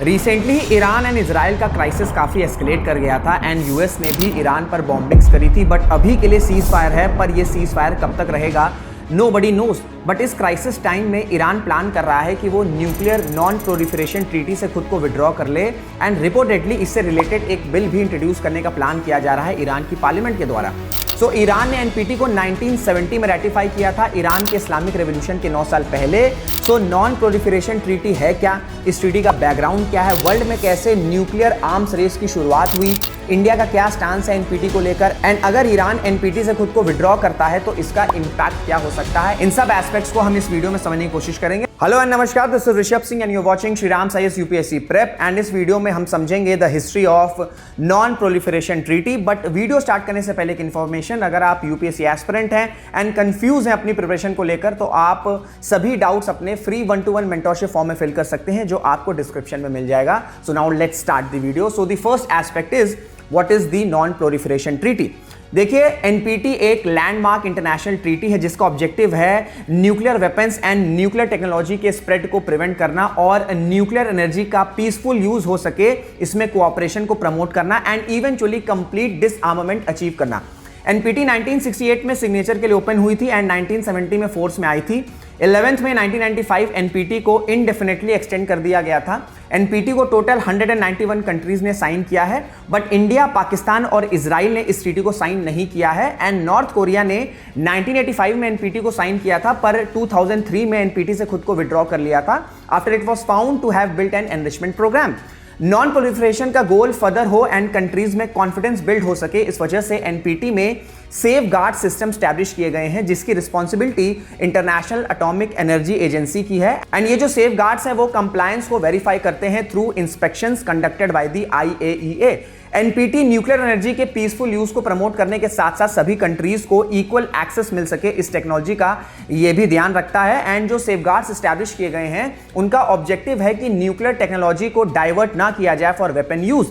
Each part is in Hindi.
रिसेंटली ईरान एंड इजराइल का क्राइसिस काफ़ी एस्केलेट कर गया था एंड यूएस ने भी ईरान पर बॉम्बिंग्स करी थी, बट अभी के लिए सीज फायर है। पर ये सीज फायर कब तक रहेगा नोबडी नोज। बट इस क्राइसिस टाइम में ईरान प्लान कर रहा है कि वो न्यूक्लियर नॉन प्रोलिफरेशन ट्रीटी से खुद को विड्रॉ कर ले एंड रिपोर्टेडली इससे रिलेटेड एक बिल भी इंट्रोड्यूस करने का प्लान किया जा रहा है ईरान की पार्लियामेंट के द्वारा। सो ईरान ने एनपीटी को 1970 में रेटिफाई किया था, ईरान के इस्लामिक रेवोल्यूशन के 9 साल पहले। सो नॉन प्रोलिफरेशन ट्रीटी है क्या, इस ट्रीटी का बैकग्राउंड क्या है, वर्ल्ड में कैसे न्यूक्लियर आर्म्स रेस की शुरुआत हुई, इंडिया का क्या स्टांस है एनपीटी को लेकर, एंड अगर ईरान एनपीटी से खुद को विड्रॉ करता है तो इसका इंपैक्ट क्या हो सकता है, इन सब एस्पेक्ट्स को हम इस वीडियो में समझने की कोशिश करेंगे। हेलो एंड नमस्कार, this is Rishabh Singh and you are watching Shriram IAS UPSC prep. And इस वीडियो में हम समझेंगे the history of non proliferation treaty. But video start करने से पहले एक इन्फॉर्मेशन, अगर आप यूपीएससी एस्पिरेंट हैं एंड कंफ्यूज हैं अपनी प्रिपरेशन को लेकर, तो आप सभी डाउट्स अपने फ्री 1-to-1 मेंटरशिप फॉर्म में फिल कर सकते हैं, जो आपको डिस्क्रिप्शन में मिल जाएगा। So now let's start the video. So the first aspect is what is the non proliferation treaty. देखिए, एनपीटी एक लैंडमार्क इंटरनेशनल ट्रीटी है जिसका ऑब्जेक्टिव है nuclear weapons and nuclear technology के स्प्रेड को प्रिवेंट करना और न्यूक्लियर एनर्जी का पीसफुल यूज हो सके, इसमें कोऑपरेशन को प्रमोट करना एंड इवेंचुअली कंप्लीट डिसआर्मामेंट अचीव करना। एनपीटी 1968 में सिग्नेचर के लिए ओपन हुई थी एंड 1970 में फोर्स में आई थी। 11 में 1995 एनपीटी को इनडेफिनेटली एक्सटेंड कर दिया गया था। एनपीटी को टोटल 191 कंट्रीज ने साइन किया है, बट इंडिया, पाकिस्तान और इजराइल ने इस ट्रीटी को साइन नहीं किया है एंड नॉर्थ कोरिया ने 1985 में एनपीटी को साइन किया था, पर 2003 में एनपीटी से खुद को विड्रॉ कर लिया था after it was found to have built an enrichment programme. Non proliferation का गोल फर्दर हो एंड कंट्रीज में कॉन्फिडेंस बिल्ड हो सके, इस वजह से एनपीटी में सेफ गार्ड सिस्टम स्टैब्लिश किए गए हैं जिसकी responsibility international Atomic Energy agency की है। एंड ये जो सेफ गार्ड्स हैं वो कंप्लायंस को वेरीफाई करते हैं through inspections conducted by the IAEA। NPT nuclear energy के पीसफुल यूज को प्रमोट करने के साथ साथ सभी कंट्रीज को इक्वल एक्सेस मिल सके इस टेक्नोलॉजी का, ये भी ध्यान रखता है। एंड जो सेफगार्ड्स एस्टैब्लिश किए गए हैं उनका ऑब्जेक्टिव है कि न्यूक्लियर टेक्नोलॉजी को डाइवर्ट ना किया जाए फॉर वेपन यूज।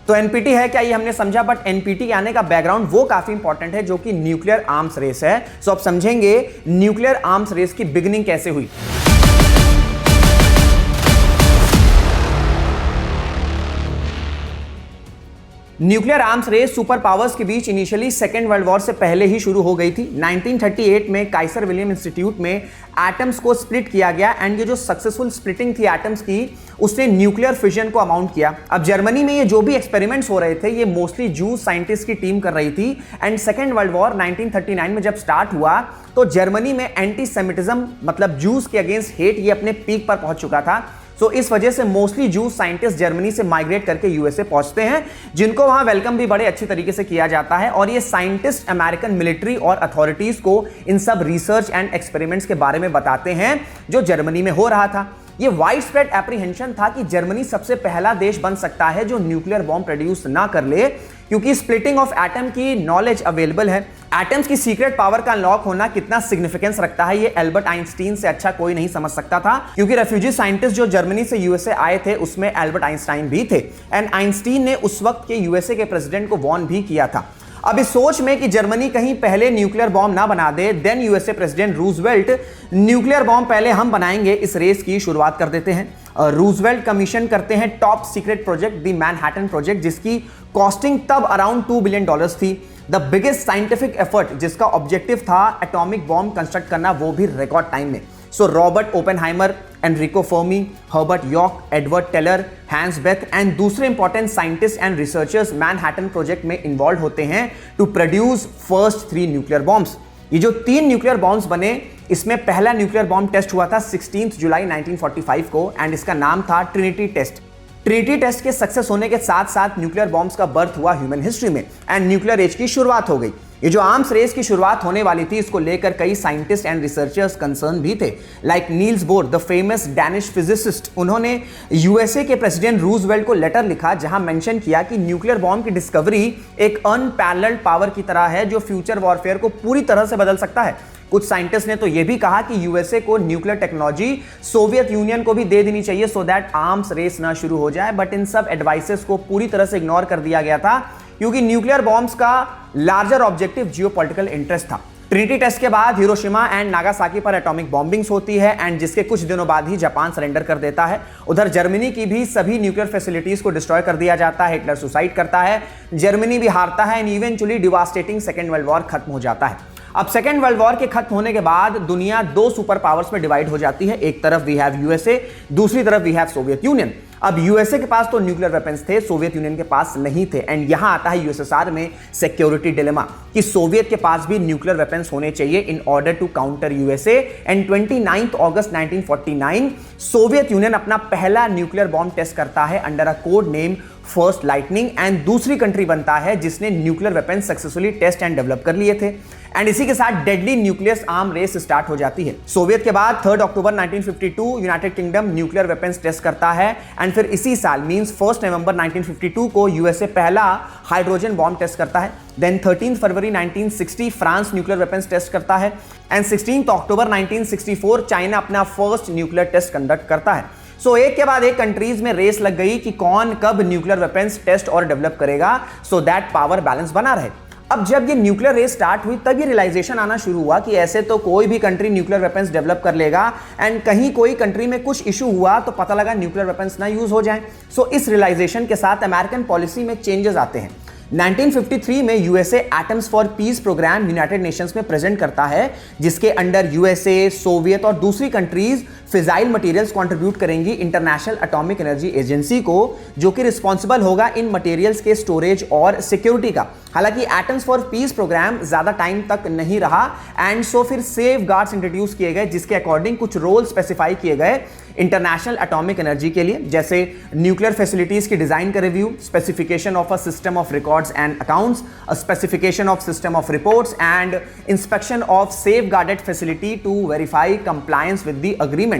तो एनपीटी है क्या, ये हमने समझा, बट एनपीटी के आने का बैकग्राउंड वो काफी इंपॉर्टेंट है जो कि न्यूक्लियर आर्म्स रेस है। सो अब समझेंगे न्यूक्लियर आर्म्स रेस की बिगिनिंग कैसे हुई। Nuclear arms race super powers के बीच इनिशियली सेकेंड वर्ल्ड वॉर से पहले ही शुरू हो गई थी। 1938 में काइसर विलियम इंस्टीट्यूट में एटम्स को स्प्लिट किया गया एंड ये जो सक्सेसफुल स्प्लिटिंग थी एटम्स की, उसने न्यूक्लियर फिजन को अमाउंट किया। अब जर्मनी में ये जो भी एक्सपेरिमेंट्स हो रहे थे ये मोस्टली जूस साइंटिस्ट की टीम कर रही थी एंड सेकेंड वर्ल्ड वॉर 1939 में जब स्टार्ट हुआ तो जर्मनी में एंटी सेमिटिज्म मतलब जूस के अगेंस्ट हेट ये अपने पीक पर पहुंच चुका था। सो इस वजह से मोस्टली जूस साइंटिस्ट जर्मनी से माइग्रेट करके यूएसए पहुंचते हैं, जिनको वहां वेलकम भी बड़े अच्छी तरीके से किया जाता है। और ये साइंटिस्ट अमेरिकन मिलिट्री और अथॉरिटीज को इन सब रिसर्च एंड एक्सपेरिमेंट्स के बारे में बताते हैं जो जर्मनी में हो रहा था। ये वाइड स्प्रेड एप्रीहेंशन था कि जर्मनी सबसे पहला देश बन सकता है जो न्यूक्लियर बॉम्ब प्रोड्यूस ना कर ले, क्योंकि स्प्लिटिंग ऑफ एटम की नॉलेज अवेलेबल है। एटम्स की सीक्रेट पावर का अनलॉक होना कितना सिग्निफिकेंस रखता है ये एल्बर्ट आइंस्टीन से अच्छा कोई नहीं समझ सकता था, क्योंकि रेफ्यूजी साइंटिस्ट जो जर्मनी से यूएसए आए थे उसमें एल्बर्ट आइंस्टाइन भी थे एंड आइंस्टीन ने उस वक्त के यूएसए के प्रेसिडेंट को वार्न भी किया था। अब इस सोच में कि जर्मनी कहीं पहले न्यूक्लियर बॉम्ब ना बना दे, then USA president Roosevelt nuclear bomb पहले हम बनाएंगे इस रेस की शुरुआत कर देते हैं। रूजवेल्ट कमीशन करते हैं top secret project the Manhattan project, जिसकी कॉस्टिंग तब अराउंड $2 बिलियन थी। द बिगेस्ट साइंटिफिक एफर्ट जिसका ऑब्जेक्टिव था एटॉमिक बॉम्ब कंस्ट्रक्ट करना, वो भी रिकॉर्ड टाइम में। So Robert Oppenheimer, Enrico Fermi, Herbert York, Edward Teller, Hans Bethe and दूसरे important scientist and researchers Manhattan project में इन्वॉल्व होते हैं to produce first 3 nuclear bombs. ये जो 3 न्यूक्लियर बॉम्ब्स बने, इसमें पहला न्यूक्लियर बॉम्ब टेस्ट हुआ था 16 जुलाई 1945 को एंड इसका नाम था ट्रिनिटी टेस्ट। ट्रिनिटी टेस्ट के सक्सेस होने के साथ साथ न्यूक्लियर बॉम्ब्स का बर्थ हुआ ह्यूमन हिस्ट्री में एंड न्यूक्लियर एज की शुरुआत हो गई। ये जो आर्म्स रेस की शुरुआत होने वाली थी, इसको लेकर कई साइंटिस्ट एंड रिसर्चर्स कंसर्न भी थे, like Niels Bohr the famous Danish physicist. उन्होंने यूएसए के प्रेसिडेंट रूजवेल्ट को लेटर लिखा जहां मेंशन किया कि न्यूक्लियर बॉम्ब की डिस्कवरी एक अनपैरेलल्ड पावर की तरह है जो फ्यूचर वॉरफेयर को पूरी तरह से बदल सकता है। कुछ साइंटिस्ट ने तो यह भी कहा कि यूएसए को न्यूक्लियर टेक्नोलॉजी सोवियत यूनियन को भी दे देनी चाहिए सो दैट आर्म्स रेस ना शुरू हो जाए, बट इन सब एडवाइसेस को पूरी तरह से इग्नोर कर दिया गया था क्योंकि न्यूक्लियर बॉम्ब्स का लार्जर ऑब्जेक्टिव जियोपॉलिटिकल इंटरेस्ट था। ट्रिनिटी टेस्ट के बाद हिरोशिमा एंड नागासाकी पर एटॉमिक बॉम्बिंग्स होती है एंड जिसके कुछ दिनों बाद ही जापान सरेंडर कर देता है। उधर जर्मनी की भी सभी न्यूक्लियर फैसिलिटीज को डिस्ट्रॉय कर दिया जाता है। हिटलर सुसाइड करता है, जर्मनी भी हारता है and eventually devastating second world war खत्म हो जाता है। अब सेकेंड वर्ल्ड वॉर के खत्म होने के बाद दुनिया दो सुपर पावर्स में डिवाइड हो जाती है। एक तरफ वी हैव यूएसए, दूसरी तरफ वी हैव सोवियत यूनियन। अब यूएसए के पास तो न्यूक्लियर वेपन्स थे, सोवियत यूनियन के पास नहीं थे एंड यहां आता है यूएसएसआर में सिक्योरिटी डिलेमा कि सोवियत के पास भी न्यूक्लियर वेपन्स होने चाहिए in order to counter USA. And 29 अगस्त 1949 सोवियत यूनियन अपना पहला न्यूक्लियर बॉम्ब टेस्ट करता है under a code name first lightning and दूसरी कंट्री बनता है जिसने nuclear weapon successfully test and develop कर लिए थे एंड इसी के साथ deadly nucleus arm race start हो जाती है। सोवियत के बाद 3 अक्टूबर 1952 United Kingdom nuclear weapons test करता है एंड फिर इसी साल मींस 1 नवंबर 1952 को यूएसए पहला हाइड्रोजन बॉम्ब टेस्ट करता है। देन 13 फरवरी 1960 फ्रांस न्यूक्लियर वेपन्स टेस्ट करता है एंड 16 अक्टूबर 1964 चाइना अपना फर्स्ट न्यूक्लियर टेस्ट कंडक्ट करता है। सो एक के बाद एक कंट्रीज में रेस लग गई कि कौन कब न्यूक्लियर वेपन्स टेस्ट और डेवलप करेगा सो दैट पावर बैलेंस बना रहे। अब जब ये न्यूक्लियर रेस स्टार्ट हुई तब ये रियलाइजेशन आना शुरू हुआ कि ऐसे तो कोई भी कंट्री न्यूक्लियर वेपन्स डेवलप कर लेगा एंड कहीं कोई कंट्री में कुछ इशू हुआ तो पता लगा न्यूक्लियर वेपन्स ना यूज हो जाएं। सो इस रियलाइजेशन के साथ अमेरिकन पॉलिसी में चेंजेस आते हैं। 1953 में USA atoms for peace programme United Nations में प्रेजेंट करता है जिसके अंडर यूएसए, सोवियत और दूसरी कंट्रीज फिजाइल मटेरियल्स कंट्रीब्यूट करेंगी इंटरनेशनल एटॉमिक एनर्जी एजेंसी को, जो कि रिस्पॉन्सिबल होगा इन मटेरियल्स के स्टोरेज और सिक्योरिटी का। हालांकि एटम्स फॉर पीस प्रोग्राम ज्यादा टाइम तक नहीं रहा एंड सो फिर सेफ गार्ड्स इंट्रोड्यूस किए गए जिसके अकॉर्डिंग कुछ रोल स्पेसिफाई किए गए इंटरनेशनल एटॉमिक एनर्जी के लिए, जैसे न्यूक्लियर फैसिलिटीज की डिजाइन का review, specification of a system of records and accounts, specification of system of reports and inspection of safeguarded facility to verify compliance with the agreement.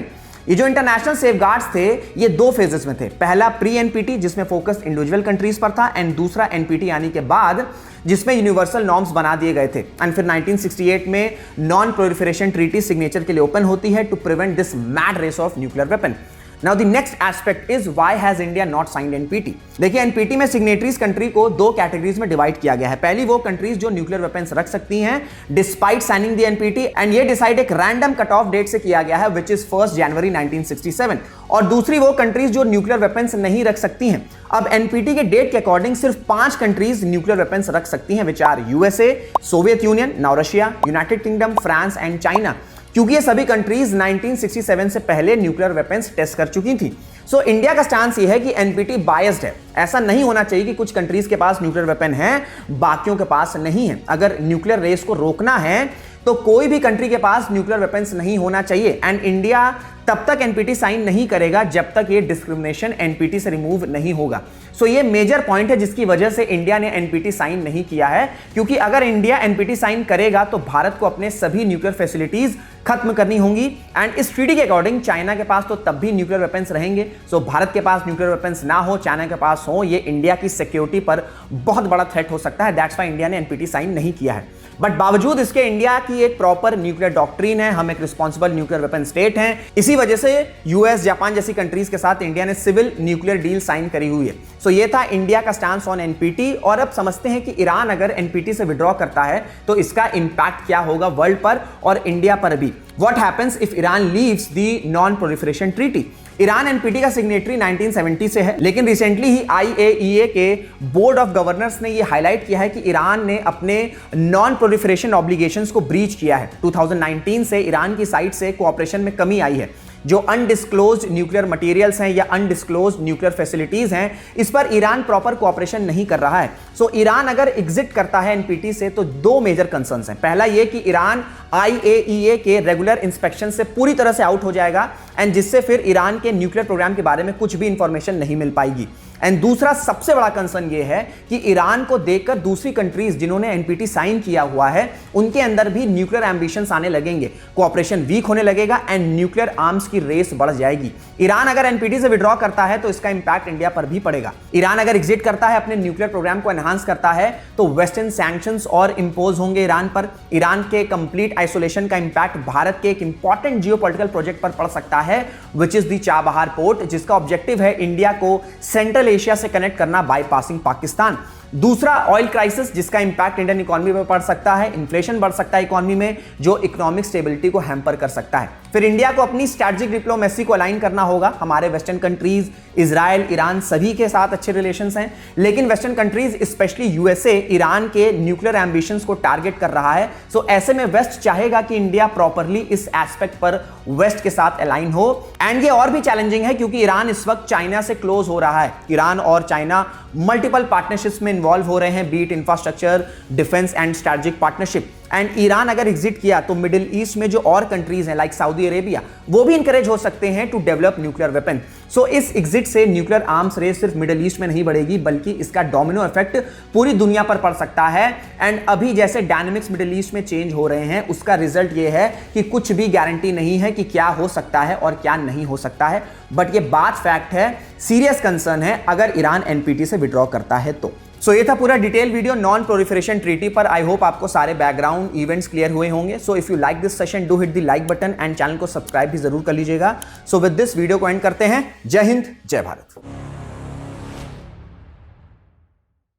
ये जो इंटरनेशनल सेफगार्ड्स थे ये दो फेजेस में थे। पहला प्री एनपीटी जिसमें फोकस इंडिविजुअल कंट्रीज पर था एंड दूसरा एनपीटी यानी के बाद जिसमें यूनिवर्सल नॉर्म्स बना दिए गए थे एंड फिर 1968 में नॉन प्रोलिफरेशन ट्रीटी सिग्नेचर के लिए ओपन होती है to prevent this mad race of nuclear weapon. Now the next aspect is why has India not signed NPT? देखिए NPT में सिग्नेटरीज कंट्री को दो कैटेगरीज में डिवाइड किया गया है। पहली वो कंट्रीज जो न्यूक्लियर वेपन्स रख सकती हैं despite signing the NPT and ये डिसाइड एक रैंडम कट ऑफ डेट से किया गया है विच इज 1 जनवरी 1967 और दूसरी वो कंट्रीज जो न्यूक्लियर वेपन्स नहीं रख सकती हैं। अब NPT के डेट के अकॉर्डिंग सिर्फ 5 कंट्रीज न्यूक्लियर वेपन्स रख सकती हैं which are USA, Soviet Union, now Russia, United Kingdom, France and China, क्योंकि ये सभी कंट्रीज 1967 से पहले न्यूक्लियर वेपन्स टेस्ट कर चुकी थी। सो इंडिया का स्टांस ये है कि एनपीटी बायस्ड है। ऐसा नहीं होना चाहिए कि कुछ कंट्रीज के पास न्यूक्लियर वेपन है बाकियों के पास नहीं है। अगर न्यूक्लियर रेस को रोकना है तो कोई भी कंट्री के पास न्यूक्लियर वेपन्स नहीं होना चाहिए एंड इंडिया तब तक एनपीटी साइन नहीं करेगा जब तक ये डिस्क्रिमिनेशन एनपीटी से रिमूव नहीं होगा। सो ये मेजर पॉइंट है जिसकी वजह से इंडिया ने एनपीटी साइन नहीं किया है, क्योंकि अगर इंडिया एनपीटी साइन करेगा तो भारत को अपने सभी न्यूक्लियर फैसिलिटीज खत्म करनी होंगी एंड इस ट्रीटी के अकॉर्डिंग चाइना के पास तो तब भी न्यूक्लियर वेपन्स रहेंगे। सो भारत के पास न्यूक्लियर वेपन्स ना हो, चाइना के पास हो, ये इंडिया की सिक्योरिटी पर बहुत बड़ा थ्रेट हो सकता है। दैट्स व्हाई इंडिया ने एनपीटी साइन नहीं किया है। बट बावजूद इसके इंडिया की एक प्रॉपर न्यूक्लियर डॉक्ट्रिन है, हम एक रिस्पॉन्सिबल न्यूक्लियर वेपन स्टेट हैं। इसी वजह से यूएस, जापान जैसी कंट्रीज के साथ इंडिया ने सिविल न्यूक्लियर डील साइन करी हुई है। सो ये था इंडिया का स्टांस ऑन एनपीटी। और अब समझते हैं कि ईरान अगर एनपीटी से विड्रॉ करता है तो इसका इंपैक्ट क्या होगा वर्ल्ड पर और इंडिया पर भी। What happens if Iran leaves the non proliferation treaty? Iran NPT का सिग्नेटरी 1970 से है, लेकिन रिसेंटली ही आईएईए के बोर्ड ऑफ गवर्नर्स ने यह हाईलाइट किया है कि ईरान ने अपने नॉन प्रोलिफरेशन ऑब्लिगेशंस को ब्रीच किया है। 2019 से ईरान की साइड से कोऑपरेशन में कमी आई है। जो अनडिस्क्लोज्ड न्यूक्लियर मटेरियल्स हैं या अनडिस्क्लोज्ड न्यूक्लियर फैसिलिटीज हैं, इस पर ईरान प्रॉपर कोऑपरेशन नहीं कर रहा है। सो ईरान अगर एग्जिट करता है एनपीटी से तो दो मेजर कंसर्न्स हैं। पहला ये कि ईरान आईएईए के रेगुलर इंस्पेक्शन से पूरी तरह से आउट हो जाएगा एंड जिससे फिर ईरान के न्यूक्लियर प्रोग्राम के बारे में कुछ भी इंफॉर्मेशन नहीं मिल पाएगी। एंड दूसरा सबसे बड़ा कंसर्न ये है कि ईरान को देखकर दूसरी कंट्रीज जिन्होंने एनपीटी साइन किया हुआ है उनके अंदर भी न्यूक्लियर एम्बिशंस आने लगेंगे, कोऑपरेशन वीक होने लगेगा एंड न्यूक्लियर आर्म्स की रेस बढ़ जाएगी। ईरान अगर एनपीटी से विड्रॉ करता है तो इसका इंपैक्ट इंडिया पर भी पड़ेगा। ईरान अगर एग्जिट करता है, अपने न्यूक्लियर प्रोग्राम को एनहांस करता है, तो वेस्टर्न सैंक्शंस और इंपोज होंगे ईरान पर। ईरान के कंप्लीट आइसोलेशन का इंपैक्ट भारत के एक इंपॉर्टेंट जियोपॉलिटिकल प्रोजेक्ट पर पड़ सकता है which is the Chabahar port, जिसका ऑब्जेक्टिव है इंडिया को सेंट्रल एशिया से कनेक्ट करना बाईपासिंग पाकिस्तान। दूसरा ऑयल क्राइसिस जिसका इंपैक्ट इंडियन इकोनॉमी पर पड़ सकता है, इन्फ्लेशन बढ़ सकता है इकोनॉमी में जो इकोनॉमिक स्टेबिलिटी को हैम्पर कर सकता है। फिर इंडिया को अपनी स्ट्रैटेजिक डिप्लोमेसी को अलाइन करना होगा। हमारे वेस्टर्न कंट्रीज, इजराइल, ईरान सभी के साथ अच्छे रिलेशंस हैं, लेकिन western countries specially USA Iran के न्यूक्लियर एम्बिशंस को टारगेट कर रहा है। सो ऐसे में वेस्ट चाहेगा कि इंडिया प्रॉपरली इस एस्पेक्ट पर वेस्ट के साथ अलाइन हो। एंड ये और भी चैलेंजिंग है क्योंकि ईरान इस वक्त चाइना से क्लोज हो रहा है। ईरान और चाइना मल्टीपल पार्टनरशिप्स में इन्वॉल्व हो रहे हैं, be it infrastructure, defence and strategic partnership. And Iran अगर एग्जिट किया तो मिडिल ईस्ट में जो और कंट्रीज हैं लाइक सऊदी अरेबिया, वो भी इंकरेज हो सकते हैं टू डेवलप न्यूक्लियर वेपन। सो इस एग्जिट से न्यूक्लियर आर्म्स रेस सिर्फ मिडिल ईस्ट में नहीं बढ़ेगी बल्कि इसका डोमिनो इफेक्ट पूरी दुनिया पर पड़ सकता है। एंड अभी जैसे डायनामिक्स मिडिल ईस्ट में चेंज हो रहे हैं उसका रिजल्ट ये है कि कुछ भी गारंटी नहीं है कि क्या हो सकता है और क्या नहीं हो सकता है, बट ये बात फैक्ट है, सीरियस कंसर्न है अगर ईरान एनपीटी से विड्रॉ करता है तो। सो ये था पूरा detail video non proliferation treaty पर। आई होप आपको सारे बैकग्राउंड इवेंट्स क्लियर हुए होंगे। So if you like this session do hit the like button and channel को सब्सक्राइब भी जरूर कर लीजिएगा। सो विद दिस वीडियो को एंड करते हैं। जय हिंद, जय भारत।